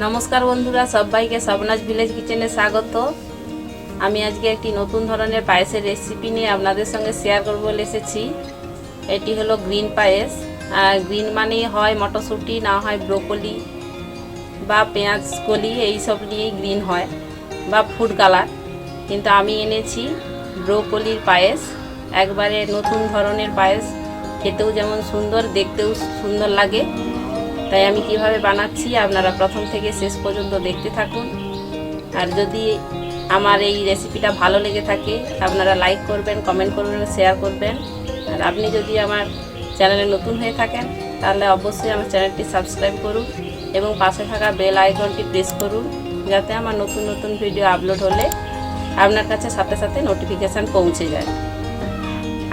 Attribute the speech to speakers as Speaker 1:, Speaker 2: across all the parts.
Speaker 1: নমস্কার বন্ধুরা, সবাইকে স্বপ্নাস ভিলেজ কিচেনে স্বাগত। আমি আজকে একটি নতুন ধরনের পায়েসের রেসিপি নিয়ে আপনাদের সঙ্গে শেয়ার করব বলে এসেছি। এটি হলো গ্রিন পায়েস। আর গ্রিন মানেই হয় মটরশুঁটি, না হয় ব্রোকলি বা পেঁয়াজ কলি, এইসব নিয়েই গ্রিন হয় বা ফুড কালার। কিন্তু আমি এনেছি ব্রোকলির পায়েস, একবারে নতুন ধরনের পায়েস। খেতেও যেমন সুন্দর, দেখতেও সুন্দর লাগে। তাই আমি কিভাবে বানাচ্ছি আপনারা প্রথম থেকে শেষ পর্যন্ত দেখতে থাকুন। আর যদি আমার এই রেসিপিটা ভালো লেগে থাকে আপনারা লাইক করবেন, কমেন্ট করবেন, শেয়ার করবেন। আর আপনি যদি আমার চ্যানেলে নতুন হয়ে থাকেন তাহলে অবশ্যই আমার চ্যানেলটি সাবস্ক্রাইব করুন এবং পাশে থাকা বেল আইকনটি প্রেস করুন, যাতে আমার নতুন নতুন ভিডিও আপলোড হলে আপনার কাছে সাথে সাথে নোটিফিকেশান পৌঁছে যায়।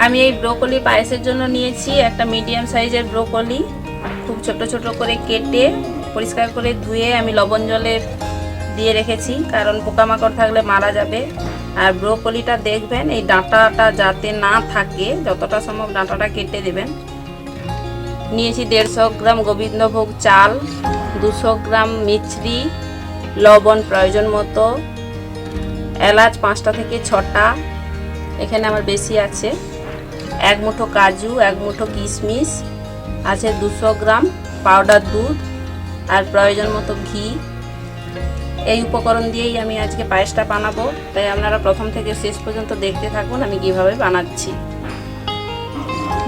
Speaker 1: আমি এই ব্রোকলি পায়েসের জন্য নিয়েছি একটা মিডিয়াম সাইজের ব্রোকলি। খুব ছোট ছোট করে কেটে পরিষ্কার করে ধুয়ে আমি লবণ জলে দিয়ে রেখেছি, কারণ পোকামাকড় থাকলে মারা যাবে। আর ব্রোকলিটা দেখবেন এই ডাঁটাটা যাতে না থাকে, যতটা সম্ভব ডাঁটাটা কেটে দেবেন। নিয়েছি 150 গ্রাম গোবিন্দভোগ চাল, 200 গ্রাম মিছরি, লবণ প্রয়োজন মতো, এলাচ 5টা থেকে 6টা, এখানে আমার বেশি আছে, 1 মুঠো কাজু, 1 মুঠো কিশমিশ আছে, 200 গ্রাম পাউডার দুধ আর প্রয়োজন মতো ঘি। এই উপকরণ দিয়েই আমি আজকে পায়েসটা বানাবো, তাই আপনারা প্রথম থেকে শেষ পর্যন্ত দেখতে থাকুন আমি কিভাবে বানাচ্ছি।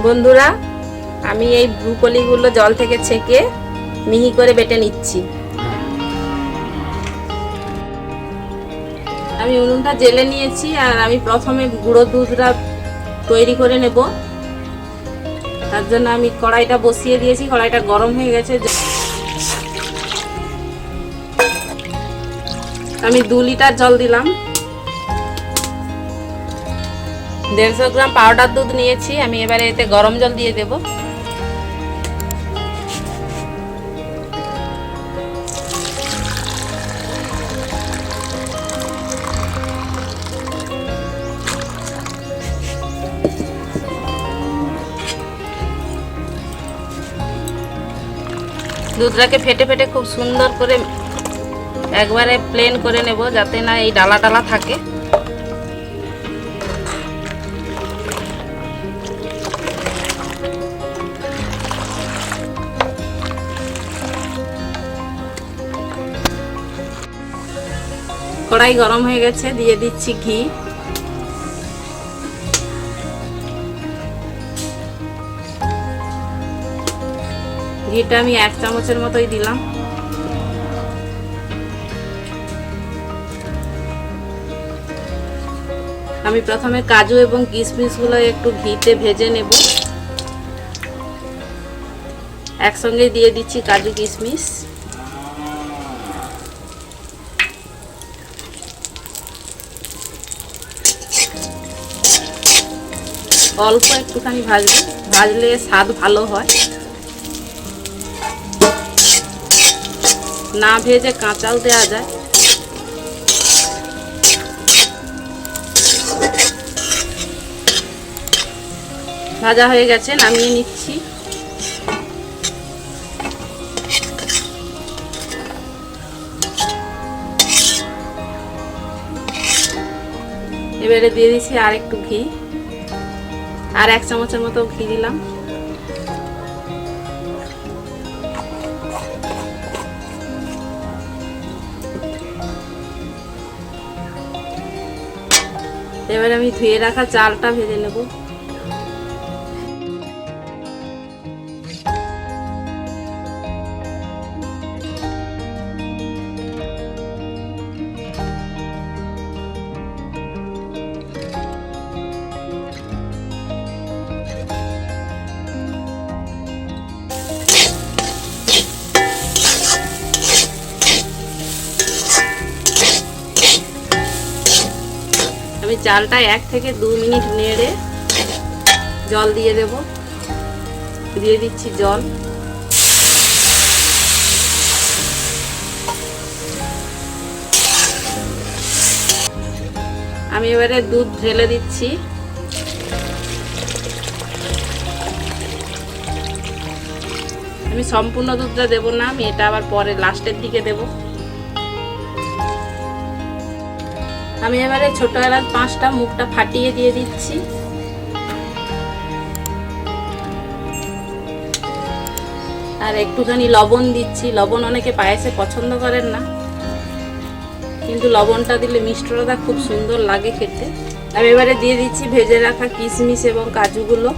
Speaker 1: বন্ধুরা, আমি এই ব্রোকলিগুলো জল থেকে ছেঁকে মিহি করে বেটে নিচ্ছি। আমি উনুনটা জেলে নিয়েছি আর আমি প্রথমে গুঁড়ো দুধটা তৈরি করে নেব। তার জন্য আমি কড়াইটা বসিয়ে দিয়েছি, কড়াইটা গরম হয়ে গেছে। আমি 2 লিটার জল দিলাম। 150 গ্রাম পাউডার দুধ নিয়েছি, আমি এবারে এতে গরম জল দিয়ে দেব। দুধটাকে ফেটে ফেটে খুব সুন্দর করে একবারে প্লেন করে নেব, যাতে না এই ডালা ডালা থাকে। কড়াই গরম হয়ে গেছে, দিয়ে দিচ্ছি ঘি। ঘিটা আমি 1 চামচের মতোই দিলাম। আমি প্রথমে কাজু এবং কিশমিশগুলো একটু ঘিতে ভেজে নেব। একসঙ্গে দিয়ে দিচ্ছি কাজু কিশমিশ। অল্প একটুখানি ভাজলে স্বাদ ভালো হয়। না ভেজে কাঁচাও দেওয়া যায়। ভাজা হয়ে গেছে, নামিয়ে নিচ্ছি। এবারে দিয়ে দিচ্ছি আর একটু ঘি, আর 1 চামচের মতো ঘি দিলাম। এবারে আমি ধুয়ে রাখা চালটা ভেজে নেব। আমি চালটা 1 থেকে 2 মিনিট নেড়ে জল দিয়ে দেব। দিয়ে দিচ্ছি জল। আমি এবারে দুধ ঢেলে দিচ্ছি। আমি সম্পূর্ণ দুধটা দেব না, আমি এটা আবার পরে লাস্টের দিকে দেব। আমি এবারে ছোট এলাচ 5টা মুখটা ফাটিয়ে দিয়ে দিচ্ছি। আর একটুখানি লবণ দিচ্ছি। লবণ অনেকে পায়েসে পছন্দ করেন না, কিন্তু লবণটা দিলে মিষ্টতা খুব সুন্দর লাগে খেতে। আমি এবারে দিয়ে দিচ্ছি ভেজে রাখা কিশমিশ এবং কাজুগুলো।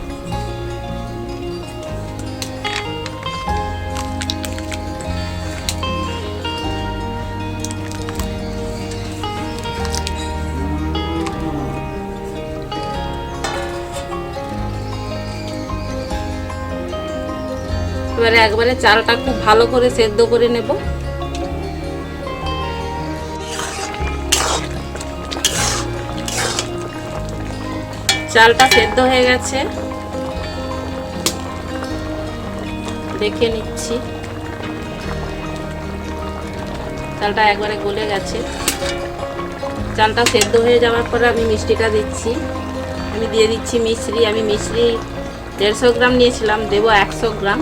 Speaker 1: এবারে একবারে চালটা খুব ভালো করে সেদ্ধ করে নেব। চালটা সেদ্ধ হয়ে গেছে, দেখে নিচ্ছি। চালটা একবারে গলে গেছে। চালটা সেদ্ধ হয়ে যাওয়ার পরে আমি মিষ্টিটা দিচ্ছি। আমি দিয়ে দিচ্ছি মিশ্রি। আমি মিশ্রি 150 গ্রাম নিয়েছিলাম, দেবো 100 গ্রাম।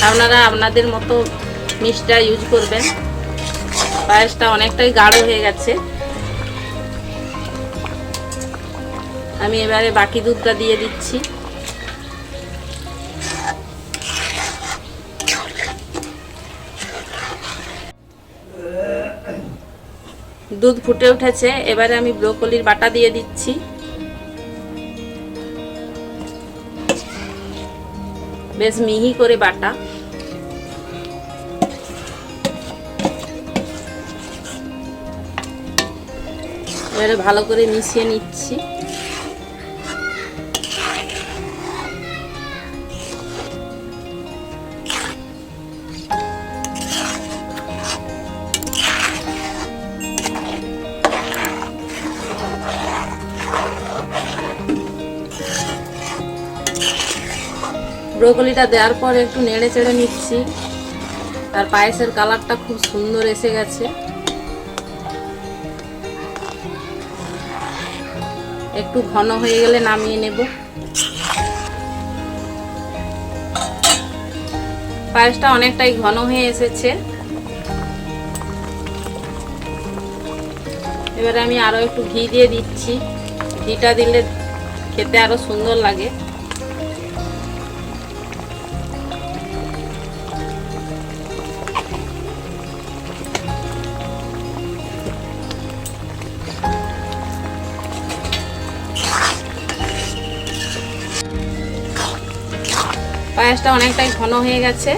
Speaker 1: আপনারা আপনাদের মতো মিষ্টিটা ইউজ করবেন। পায়েসটা অনেকটাই গাঢ় হয়ে গেছে। আমি এবারে বাকি দুধটা দিয়ে দিচ্ছি। দুধ ফুটে উঠেছে। এবারে আমি ব্রোকলির বাটা দিয়ে দিচ্ছি। বেশ মিহি করে বাটা। এবারে ভালো করে মিশিয়ে নিচ্ছি। ব্রোকলিটা দেওয়ার পর একটু নেড়ে চেড়ে নিচ্ছি। আর পায়েসের কালারটা খুব সুন্দর এসে গেছে। একটু ঘন হয়ে গেলে নামিয়ে নেব। পায়েসটা অনেকটাই ঘন হয়ে এসেছে। এবারে আমি আরো একটু ঘি দিয়ে দিচ্ছি। ঘিটা দিলে খেতে আরো সুন্দর লাগে। পায়েসটা অনেকটাই ঘন হয়ে গেছে।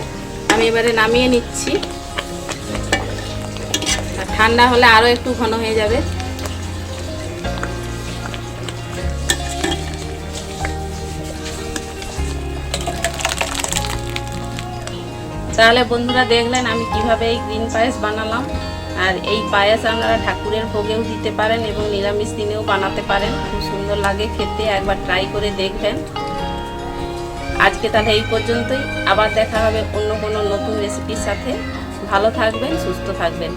Speaker 1: আমি এবারে নামিয়ে নিচ্ছি। ঠান্ডা হলে আরো একটু ঘন হয়ে যাবে। তাহলে বন্ধুরা দেখলেন আমি কিভাবে এই গ্রিন পায়েস বানালাম। আর এই পায়েস আপনারা ঠাকুরের ভোগেও দিতে পারেন এবং নিরামিষ দিনেও বানাতে পারেন। খুব সুন্দর লাগে খেতে, একবার ট্রাই করে দেখবেন। আজকে তাহলে এই পর্যন্তই। আবার দেখা হবে অন্য কোনো নতুন রেসিপির সাথে। ভালো থাকবেন, সুস্থ থাকবেন।